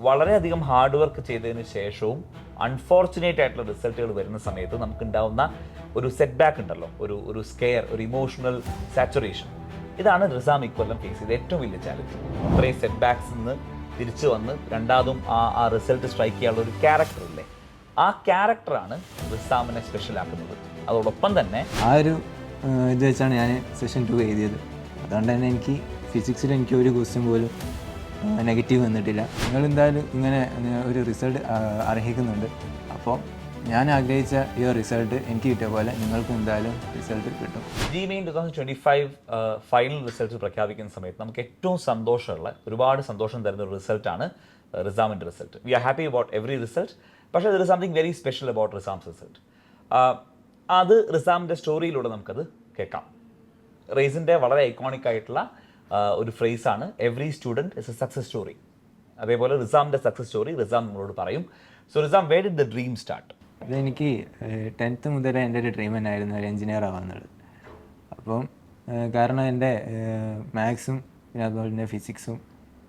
വളരെയധികം hard work ചെയ്തതിന് ശേഷവും അൺഫോർച്ചുനേറ്റ് ആയിട്ടുള്ള റിസൾട്ടുകൾ വരുന്ന സമയത്ത് നമുക്ക് ഉണ്ടാവുന്ന ഒരു സെറ്റ് ബാക്ക് ഉണ്ടല്ലോ, ഒരു സ്കെയർ, ഒരു ഇമോഷണൽ സാച്ചുറേഷൻ. ഇതാണ് റിസാം ഇക്കൊല്ലം ഫേസ് ചെയ്ത ഏറ്റവും വലിയ ചാലഞ്ച്. അത്രയും സെറ്റ് ബാക്സ് നിന്ന് തിരിച്ചു വന്ന് രണ്ടാമതും ആ റിസൾട്ട് സ്ട്രൈക്ക് ചെയ്യാനുള്ള ഒരു ക്യാരക്ടർ ഇല്ലേ, ആ ക്യാരക്ടറാണ് റിസാമിനെ സ്പെഷ്യൽ ആക്കുന്നത്. അതോടൊപ്പം തന്നെ ആ ഒരു ഇത് വെച്ചാണ് ഞാൻ സെഷൻ 2 എഴുതിയത്. അതുകൊണ്ട് തന്നെ എനിക്ക് ഫിസിക്സിൽ എനിക്ക് ഒരു ക്വസ്റ്റ്യൻ പോലും നെഗറ്റീവ് വന്നിട്ടില്ല. നിങ്ങൾ എന്തായാലും ഇങ്ങനെ ഒരു റിസൾട്ട് അർഹിക്കുന്നുണ്ട്. അപ്പോൾ ഞാൻ ആഗ്രഹിച്ച ഈ റിസൾട്ട് എനിക്ക് കിട്ടിയ പോലെ നിങ്ങൾക്കും എന്തായാലും റിസൾട്ട് കിട്ടും. GMAIN 2025 ഫൈനൽ റിസൾട്ട് പ്രഖ്യാപിക്കുന്ന സമയത്ത് നമുക്ക് ഏറ്റവും സന്തോഷമുള്ള, ഒരുപാട് സന്തോഷം തരുന്ന ഒരു റിസൾട്ടാണ് റിസാമിൻ്റെ result. We are happy about every result. പക്ഷേ there is something very special about Rizam's result. അത് റിസാമിൻ്റെ സ്റ്റോറിയിലൂടെ നമുക്കത് കേൾക്കാം. റേസിൻ്റെ വളരെ ഐക്കോണിക് ആയിട്ടുള്ള ഒരു ഫ്രേസാണ് every student is a success story. അതേപോലെ റിസാമിൻ്റെ സക്സസ് സ്റ്റോറി റിസാം നമ്മളോട് പറയും. So Rizam, where did the dream start? അതെനിക്ക് 10th മുതലേ എൻ്റെ ഒരു ഡ്രീം തന്നെയായിരുന്നു ഒരു എഞ്ചിനീയർ ആവാന്നുള്ളത്. അപ്പം കാരണം എൻ്റെ മാത്സും പിന്നെ അതുപോലെ തന്നെ ഫിസിക്സും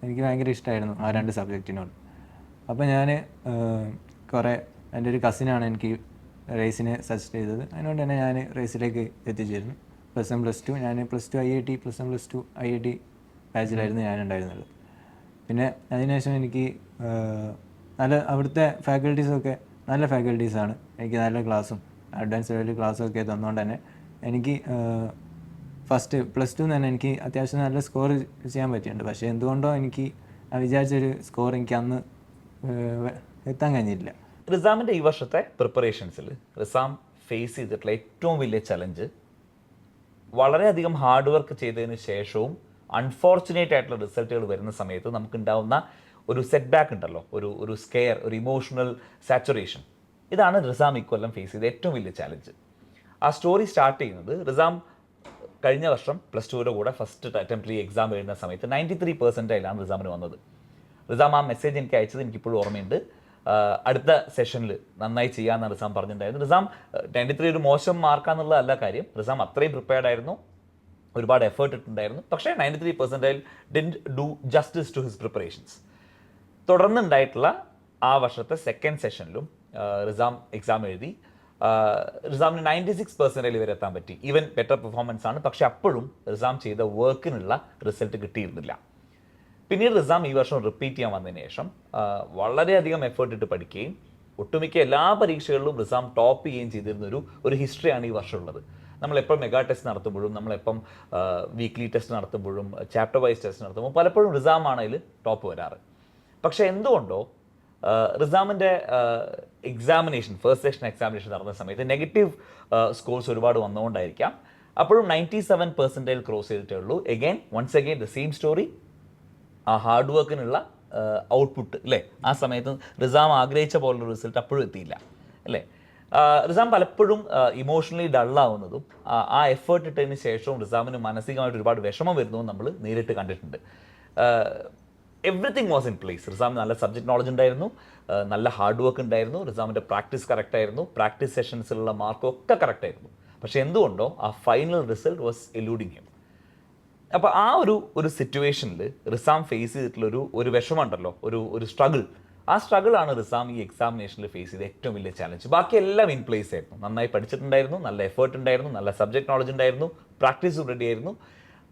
എനിക്ക് ഭയങ്കര ഇഷ്ടമായിരുന്നു, ആ 2 സബ്ജക്റ്റിനോട്. അപ്പോൾ ഞാൻ കുറേ, എൻ്റെ ഒരു കസിനാണ് എനിക്ക് റേസിനെ സജസ്റ്റ് ചെയ്തത്. അതുകൊണ്ട് തന്നെ ഞാൻ റേസിലേക്ക് എത്തിച്ചേരുന്നു. +1 +2 ഞാൻ +2 IIT, +1 +2 IIT ബാച്ചിലായിരുന്നു ഞാനുണ്ടായിരുന്നത്. പിന്നെ അതിനുശേഷം എനിക്ക് നല്ല അവിടുത്തെ ഫാക്കൽറ്റീസൊക്കെ നല്ല ഫാക്കൽറ്റീസാണ്. എനിക്ക് നല്ല ക്ലാസ്സും അഡ്വാൻസ് ലെവൽ ക്ലാസ്സും ഒക്കെ തന്നുകൊണ്ട് തന്നെ എനിക്ക് ഫസ്റ്റ് +2 തന്നെ എനിക്ക് അത്യാവശ്യം നല്ല സ്കോർ ചെയ്യാൻ പറ്റിയിട്ടുണ്ട്. പക്ഷേ എന്തുകൊണ്ടോ എനിക്ക് വിചാരിച്ചൊരു സ്കോർ എനിക്ക് അന്ന് എത്താൻ കഴിഞ്ഞില്ല. റിസാമിൻ്റെ ഈ വർഷത്തെ പ്രിപ്പറേഷൻസിൽ റിസാം ഫേസ് ചെയ്തിട്ടുള്ള ഏറ്റവും വലിയ ചലഞ്ച്, വളരെയധികം ഹാർഡ് വർക്ക് ചെയ്തതിന് ശേഷവും അൺഫോർച്ചുനേറ്റ് ആയിട്ടുള്ള റിസൾട്ടുകൾ വരുന്ന സമയത്ത് നമുക്കുണ്ടാവുന്ന ഒരു സെറ്റ് ബാക്ക് ഉണ്ടല്ലോ, ഒരു സ്കെയർ, ഒരു ഇമോഷണൽ സാച്ചുറേഷൻ. ഇതാണ് റിസാം ഇക്കൊല്ലം ഫേസ് ചെയ്ത ഏറ്റവും വലിയ ചാലഞ്ച്. ആ സ്റ്റോറി സ്റ്റാർട്ട് ചെയ്യുന്നത് റിസാം കഴിഞ്ഞ വർഷം +2യുടെ കൂടെ ഫസ്റ്റ് അറ്റംപ്റ്റിൽ എക്സാം എഴുതുന്ന സമയത്ത് 93% റിസാമിന് വന്നത്. റിസാം ആ മെസ്സേജ് എനിക്ക് അയച്ചത് എനിക്കിപ്പോഴും ഓർമ്മയുണ്ട്. അടുത്ത സെഷനിൽ നന്നായി ചെയ്യാമെന്നാണ് റിസാം പറഞ്ഞിട്ടുണ്ടായിരുന്നു. റിസാം 93 ഒരു മോശം മാർക്കാന്നുള്ളതല്ല കാര്യം. റിസാം അത്രയും പ്രിപ്പയർഡ് ആയിരുന്നു, ഒരുപാട് എഫേർട്ട് ഇട്ടുണ്ടായിരുന്നു. പക്ഷേ 93% didn't do justice to his preparations. തുടർന്നുണ്ടായിട്ടുള്ള ആ വർഷത്തെ സെക്കൻഡ് സെഷനിലും റിസാം എക്സാം എഴുതി. റിസാമിന് 96% വരെ എത്താൻ പറ്റി. ഈവൻ ബെറ്റർ പെർഫോമൻസ് ആണ്. പക്ഷെ അപ്പോഴും റിസാം ചെയ്ത വർക്കിനുള്ള റിസൾട്ട് കിട്ടിയിരുന്നില്ല. പിന്നീട് റിസാം ഈ വർഷം റിപ്പീറ്റ് ചെയ്യാൻ വന്നതിന് ശേഷം വളരെയധികം എഫേർട്ട് ഇട്ട് പഠിക്കുകയും ഒട്ടുമിക്ക എല്ലാ പരീക്ഷകളിലും റിസാം ടോപ്പ് ചെയ്യുകയും ചെയ്തിരുന്നൊരു ഹിസ്റ്ററിയാണ് ഈ വർഷമുള്ളത്. നമ്മളെപ്പം മെഗാ ടെസ്റ്റ് നടത്തുമ്പോഴും, നമ്മളെപ്പം വീക്ക്ലി ടെസ്റ്റ് നടത്തുമ്പോഴും, ചാപ്റ്റർ വൈസ് ടെസ്റ്റ് നടത്തുമ്പോൾ പലപ്പോഴും റിസാമാണ് അതിൽ ടോപ്പ് വരാറ്. പക്ഷേ എന്തുകൊണ്ടോ റിസാമിൻ്റെ എക്സാമിനേഷൻ, ഫസ്റ്റ് സെഷൻ എക്സാമിനേഷൻ നടന്ന സമയത്ത് നെഗറ്റീവ് സ്കോർസ് ഒരുപാട് വന്നുകൊണ്ടായിരിക്കാം അപ്പോഴും 97% ക്രോസ് ചെയ്തിട്ടേ ഉള്ളൂ. Once again the same story. ആ ഹാർഡ് വർക്കിനുള്ള ഔട്ട്പുട്ട് അല്ലേ, ആ സമയത്ത് റിസാം ആഗ്രഹിച്ച പോലുള്ള റിസൾട്ട് അപ്പോഴും എത്തിയില്ല അല്ലേ. റിസാം പലപ്പോഴും ഇമോഷണലി ഡള്ളാവുന്നതും ആ എഫേർട്ട് ഇട്ടതിന് ശേഷവും റിസാമിന് മാനസികമായിട്ട് ഒരുപാട് വിഷമം വരുന്നതും നമ്മൾ നേരിട്ട് കണ്ടിട്ടുണ്ട്. Everything was in place. റിസാമിന് നല്ല സബ്ജക്ട് നോളജ് ഉണ്ടായിരുന്നു, നല്ല ഹാർഡ് വർക്ക് ഉണ്ടായിരുന്നു, റിസാമിൻ്റെ പ്രാക്ടീസ് കറക്റ്റ് ആയിരുന്നു, പ്രാക്ടീസ് സെഷൻസിലുള്ള മാർക്കൊക്കെ കറക്റ്റ് ആയിരുന്നു. പക്ഷേ എന്തുകൊണ്ടോ ആ final result was eluding him. അപ്പോൾ ആ ഒരു സിറ്റുവേഷനിൽ റിസാം ഫേസ് ചെയ്തിട്ടുള്ള ഒരു വിഷമമുണ്ടല്ലോ, ഒരു സ്ട്രഗിൾ. ആ സ്ട്രഗിളാണ് റിസാം ഈ എക്സാമിനേഷനിൽ ഫേസ് ചെയ്ത ഏറ്റവും വലിയ ചാലഞ്ച്. ബാക്കിയെല്ലാം ഇൻ പ്ലേസ് ആയിരുന്നു, നന്നായി പഠിച്ചിട്ടുണ്ടായിരുന്നു, നല്ല എഫേർട്ട് ഉണ്ടായിരുന്നു, നല്ല സബ്ജക്ട് നോളജ് ഉണ്ടായിരുന്നു, പ്രാക്ടീസും റെഡി ആയിരുന്നു.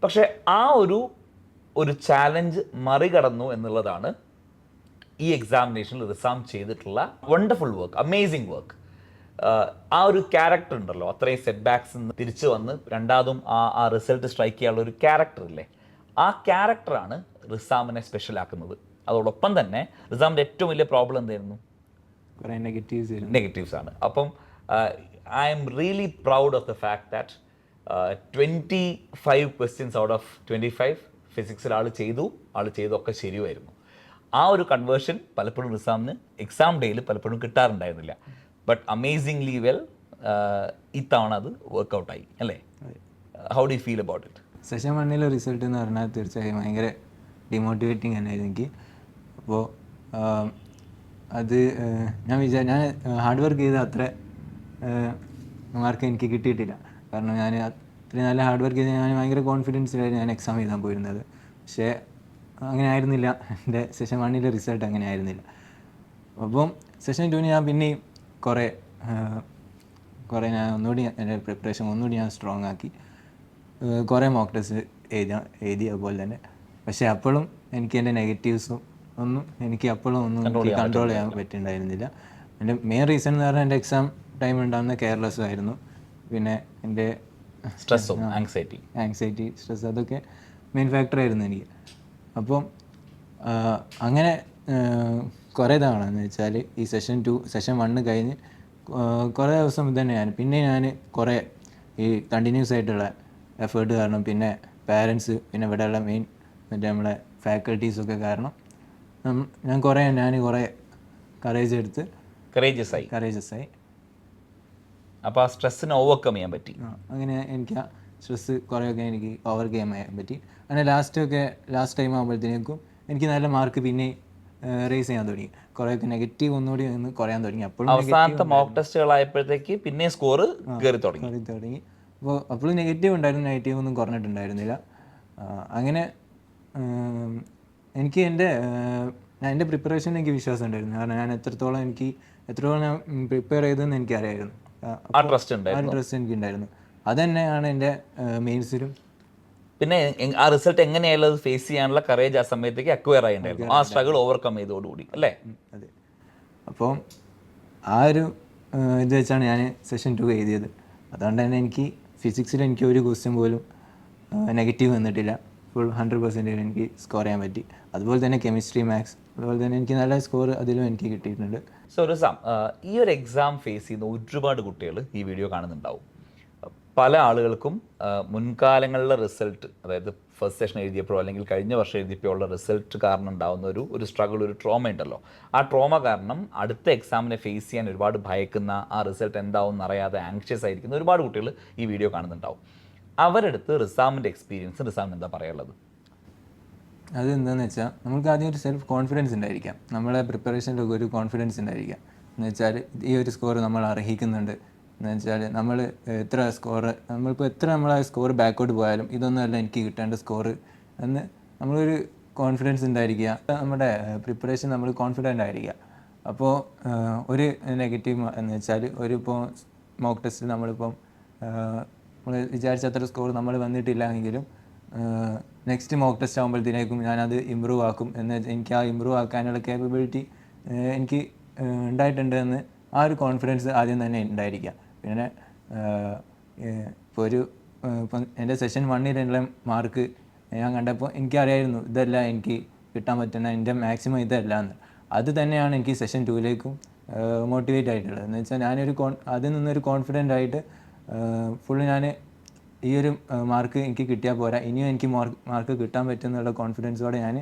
പക്ഷേ ആ ഒരു ചാലഞ്ച് മറികടന്നു എന്നുള്ളതാണ് ഈ എക്സാമിനേഷനിൽ റിസാം ചെയ്തിട്ടുള്ള വണ്ടർഫുൾ വർക്ക്, അമേസിങ് വർക്ക്. ആ ഒരു ക്യാരക്ടർ ഉണ്ടല്ലോ, അത്രയും സെറ്റ് ബാക്സ് തിരിച്ചു വന്ന് രണ്ടാമതും ആ റിസൾട്ട് സ്ട്രൈക്ക് ചെയ്യാനുള്ള ഒരു ക്യാരക്ടർ ഇല്ലേ, ആ ക്യാരക്ടറാണ് റിസാമിനെ സ്പെഷ്യൽ ആക്കുന്നത്. അതോടൊപ്പം തന്നെ റിസാമിൻ്റെ ഏറ്റവും വലിയ പ്രോബ്ലം എന്തായിരുന്നു? കുറേ നെഗറ്റീവ്സ് ആണ്. അപ്പം I am really proud of the fact that 25 questions out of 25 ഫിസിക്സിൽ ആൾ ചെയ്തൊക്കെ ശരിയായിരുന്നു. ആ ഒരു കൺവേർഷൻ പലപ്പോഴും റിസാമിന് എക്സാം ഡേയിൽ പലപ്പോഴും കിട്ടാറുണ്ടായിരുന്നില്ല. ബട്ട് അമേസിംഗ്ലി വെൽ ഇത്തവണ അത് വർക്കൗട്ടായി അല്ലേ. How do you feel about it? Session 1 result എന്ന് പറഞ്ഞാൽ തീർച്ചയായും ഭയങ്കര ഡിമോട്ടിവേറ്റിംഗ് തന്നെയായിരുന്നു എനിക്ക്. അപ്പോൾ അത് ഞാൻ ഹാർഡ് വർക്ക് ചെയ്ത അത്ര മാർക്ക് എനിക്ക് കിട്ടിയിട്ടില്ല. കാരണം ഞാൻ അത്രയും നല്ല ഹാർഡ് വർക്ക് ചെയ്ത് ഞാൻ ഭയങ്കര കോൺഫിഡൻസിലായിരുന്നു ഞാൻ എക്സാം എഴുതാൻ പോയിരുന്നത്. പക്ഷേ അങ്ങനെ ആയിരുന്നില്ല, എൻ്റെ സെഷൻ 1 റിസൾട്ട് അങ്ങനെ ആയിരുന്നില്ല. അപ്പം സെഷൻ 2 ഞാൻ പിന്നെയും കുറേ ഞാൻ ഒന്നുകൂടി എൻ്റെ പ്രിപ്പറേഷൻ ഒന്നുകൂടി ഞാൻ സ്ട്രോങ് ആക്കി. കുറേ മോക്ക് ടെസ്റ്റ് എഴുതി അതുപോലെ തന്നെ. പക്ഷേ അപ്പോഴും എനിക്ക് എൻ്റെ നെഗറ്റീവ്സും ഒന്നും എനിക്ക് അപ്പോഴും ഒന്നും കൺട്രോൾ ചെയ്യാൻ പറ്റുന്നുണ്ടായിരുന്നില്ല. എൻ്റെ മെയിൻ റീസൺ എന്ന് പറഞ്ഞാൽ എൻ്റെ എക്സാം ടൈം ഉണ്ടാകുന്ന കെയർലെസ്സും ആയിരുന്നു. പിന്നെ എൻ്റെ സ്ട്രെസ്സും ആങ്സൈറ്റി സ്ട്രെസ് അതൊക്കെ മെയിൻ ഫാക്ടറായിരുന്നു എനിക്ക്. അപ്പം അങ്ങനെ കുറേ തവണ എന്ന് വെച്ചാൽ ഈ സെഷൻ 1 കഴിഞ്ഞ് കുറേ ദിവസം ഇത് തന്നെയാണ്. പിന്നെ ഞാൻ കുറേ ഈ കണ്ടിന്യൂസ് ആയിട്ടുള്ള എഫേർട്ട് കാരണം, പിന്നെ പാരൻസ്, പിന്നെ ഇവിടെയുള്ള മെയിൻ മറ്റേ നമ്മളെ ഫാക്കൽറ്റീസൊക്കെ കാരണം ഞാൻ കുറേ കറേജസ് ആയി. അപ്പോൾ ആ സ്ട്രെസ്സിനെ ഓവർകം ചെയ്യാൻ പറ്റി. അങ്ങനെ എനിക്ക് ആ സ്ട്രെസ്സ് കുറേയൊക്കെ എനിക്ക് ഓവർകം ചെയ്യാൻ പറ്റി. അങ്ങനെ ലാസ്റ്റ് ടൈം ആകുമ്പോഴത്തേക്കും എനിക്ക് നല്ല മാർക്ക് പിന്നെ റേസ് ചെയ്യാൻ തുടങ്ങി. കുറേയൊക്കെ നെഗറ്റീവ് ഒന്നുകൂടി ഒന്ന് കുറയാൻ തുടങ്ങി. അവസാനത്തെ മോക്ക് ടെസ്റ്റുകളായപ്പോഴത്തേക്ക് പിന്നെ സ്കോർ കയറി തുടങ്ങി. അപ്പോൾ അപ്പോഴും നെഗറ്റീവ് ഉണ്ടായിരുന്നു, നെഗറ്റീവ് ഒന്നും കുറഞ്ഞിട്ടുണ്ടായിരുന്നില്ല. അങ്ങനെ എനിക്ക് എൻ്റെ പ്രിപ്പറേഷനിൽ എനിക്ക് വിശ്വാസം ഉണ്ടായിരുന്നു. കാരണം ഞാൻ എത്രത്തോളം ഞാൻ പ്രിപ്പയർ ചെയ്തതെന്ന് എനിക്കറിയായിരുന്നു. ആ ട്രസ്റ്റ് എനിക്കുണ്ടായിരുന്നു. അതുതന്നെയാണ് എൻ്റെ മെയിൻസിലും. പിന്നെ ആ റിസൾട്ട് എങ്ങനെയായാലും അത് ഫേസ് ചെയ്യാനുള്ള കറേജ് ആ സമയത്തേക്ക് അക്വയർ ആയിട്ടുണ്ടായിരുന്നു. ആ സ്ട്രഗിൾ ഓവർകം ചെയ്തോടുകൂടി അല്ലേ? അതെ. അപ്പോൾ ആ ഒരു ഇത് വെച്ചാണ് ഞാൻ സെഷൻ 2 എഴുതിയത്. അതുകൊണ്ട് തന്നെ എനിക്ക് ഫിസിക്സിൽ എനിക്ക് ഒരു ക്വസ്റ്റ്യൻ പോലും നെഗറ്റീവ് വന്നിട്ടില്ല. ഫുൾ 100% എനിക്ക് സ്കോർ ചെയ്യാൻ പറ്റി. അതുപോലെ തന്നെ കെമിസ്ട്രി, മാത്സ്, അതുപോലെ തന്നെ എനിക്ക് നല്ല സ്കോർ അതിലും എനിക്ക് കിട്ടിയിട്ടുണ്ട്. സോ റിസാം, ഈ ഒരു എക്സാം ഫേസ് ചെയ്യുന്ന ഒരുപാട് കുട്ടികൾ ഈ വീഡിയോ കാണുന്നുണ്ടാവും. പല ആളുകൾക്കും മുൻകാലങ്ങളിലെ റിസൾട്ട്, അതായത് ഫസ്റ്റ് സെഷൻ എഴുതിയപ്പോഴോ അല്ലെങ്കിൽ കഴിഞ്ഞ വർഷം എഴുതിയപ്പോഴോ ഉള്ള റിസൾട്ട് കാരണം ഉണ്ടാകുന്ന ഒരു സ്ട്രഗിൾ, ഒരു ട്രോമ ഉണ്ടല്ലോ. ആ ട്രോമ കാരണം അടുത്ത എക്സാമിനെ ഫേസ് ചെയ്യാൻ ഒരുപാട് ഭയക്കുന്ന, ആ റിസൾട്ട് എന്താവും എന്നറിയാതെ ആങ്ഷ്യസ് ആയിരിക്കുന്ന ഒരുപാട് കുട്ടികൾ ഈ വീഡിയോ കാണുന്നുണ്ടാവും. അവരെടുത്ത് റിസാമിൻ്റെ എക്സ്പീരിയൻസ്, റിസാമിന് എന്താ പറയാനുള്ളത്? അത് എന്താണെന്ന് വെച്ചാൽ, നമുക്ക് ആദ്യം ഒരു സെൽഫ് കോൺഫിഡൻസ് ഉണ്ടായിരിക്കാം. നമ്മളെ പ്രിപ്പറേഷനിലൊക്കെ ഒരു കോൺഫിഡൻസ് ഉണ്ടായിരിക്കാം. എന്ന് വെച്ചാൽ ഈ ഒരു സ്കോർ നമ്മൾ അർഹിക്കുന്നുണ്ട്. എന്ന് വെച്ചാൽ നമ്മളിപ്പോൾ എത്ര നമ്മളെ സ്കോർ ബാക്കോട്ട് പോയാലും ഇതൊന്നുമല്ല എനിക്ക് കിട്ടേണ്ട സ്കോർ എന്ന് നമ്മളൊരു കോൺഫിഡൻസ് ഉണ്ടായിരിക്കുക. നമ്മുടെ പ്രിപ്പറേഷൻ നമ്മൾ കോൺഫിഡൻ്റ് ആയിരിക്കുക. അപ്പോൾ ഒരു നെഗറ്റീവ് എന്ന് വെച്ചാൽ, ഇപ്പോൾ മോക്ക് ടെസ്റ്റിൽ നമ്മളിപ്പം നമ്മൾ വിചാരിച്ച അത്ര സ്കോർ നമ്മൾ വന്നിട്ടില്ല എങ്കിലും നെക്സ്റ്റ് മോക്ക് ടെസ്റ്റ് ആകുമ്പോഴത്തേക്കും ഞാനത് ഇമ്പ്രൂവ് ആക്കും എനിക്ക് ആ ഇമ്പ്രൂവ് ആക്കാനുള്ള കേപ്പബിലിറ്റി എനിക്ക് ഉണ്ടായിട്ടുണ്ട് എന്ന് ആ ഒരു കോൺഫിഡൻസ് ആദ്യം തന്നെ ഉണ്ടായിരിക്കുക. പിന്നെ ഇപ്പം എൻ്റെ സെഷൻ 1 മാർക്ക് ഞാൻ കണ്ടപ്പോൾ എനിക്കറിയായിരുന്നു ഇതല്ല എനിക്ക് കിട്ടാൻ പറ്റുന്ന, എൻ്റെ മാക്സിമം ഇതല്ല എന്ന്. അത് തന്നെയാണ് എനിക്ക് സെഷൻ 2 മോട്ടിവേറ്റ് ആയിട്ടുള്ളത്. എന്ന് വെച്ചാൽ അതിൽ നിന്നൊരു കോൺഫിഡൻ്റ് ആയിട്ട് ഫുള്ള് ഞാൻ ഈ ഒരു മാർക്ക് എനിക്ക് കിട്ടിയാൽ പോരാ, ഇനിയും എനിക്ക് മാർക്ക് കിട്ടാൻ പറ്റുമെന്നുള്ള കോൺഫിഡൻസോടെ ഞാൻ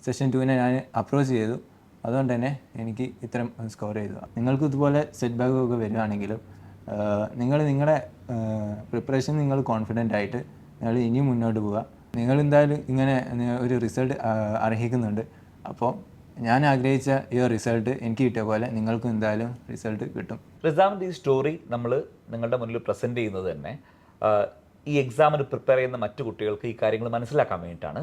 സെഷൻ 2 ഞാൻ അപ്രോച്ച് ചെയ്തു. അതുകൊണ്ട് തന്നെ എനിക്ക് ഇത്രയും സ്കോർ ചെയ്തു. നിങ്ങൾക്ക് ഇതുപോലെ സെറ്റ് ബാക്കൊക്കെ വരികയാണെങ്കിലും നിങ്ങളുടെ പ്രിപ്പറേഷൻ നിങ്ങൾ കോൺഫിഡൻ്റ് ആയിട്ട് നിങ്ങൾ ഇനിയും മുന്നോട്ട് പോവുക. നിങ്ങൾ എന്തായാലും ഇങ്ങനെ ഒരു റിസൾട്ട് അർഹിക്കുന്നുണ്ട്. അപ്പോൾ ഞാൻ ആഗ്രഹിച്ച ഈ റിസൾട്ട് എനിക്ക് കിട്ടിയ പോലെ നിങ്ങൾക്കും എന്തായാലും റിസൾട്ട് കിട്ടും. റിസാമിൻ്റെ ഈ സ്റ്റോറി നമ്മൾ നിങ്ങളുടെ മുന്നിൽ പ്രസൻറ്റ് ചെയ്യുന്നത് തന്നെ ഈ എക്സാമിന് പ്രിപ്പയർ ചെയ്യുന്ന മറ്റു കുട്ടികൾക്ക് ഈ കാര്യങ്ങൾ മനസ്സിലാക്കാൻ വേണ്ടിയിട്ടാണ്.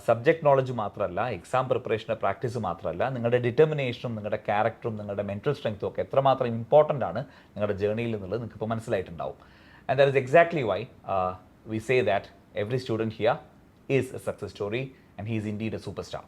സബ്ജക്റ്റ് നോളജ് മാത്രമല്ല, എക്സാം പ്രിപ്പറേഷൻ്റെ പ്രാക്ടീസ് മാത്രമല്ല, നിങ്ങളുടെ ഡിറ്റർമിനേഷനും നിങ്ങളുടെ ക്യാരക്ടറും നിങ്ങളുടെ മെൻറ്റൽ സ്ട്രെങ്ത്തും ഒക്കെ എത്രമാത്രം ഇമ്പോർട്ടൻ്റ് ആണ് നിങ്ങളുടെ ജേർണിയിൽ എന്നുള്ളത് നിങ്ങൾക്ക് ഇപ്പോൾ മനസ്സിലായിട്ടുണ്ടാവും. And that is exactly why we say that every student here is a success story and he is indeed a super star.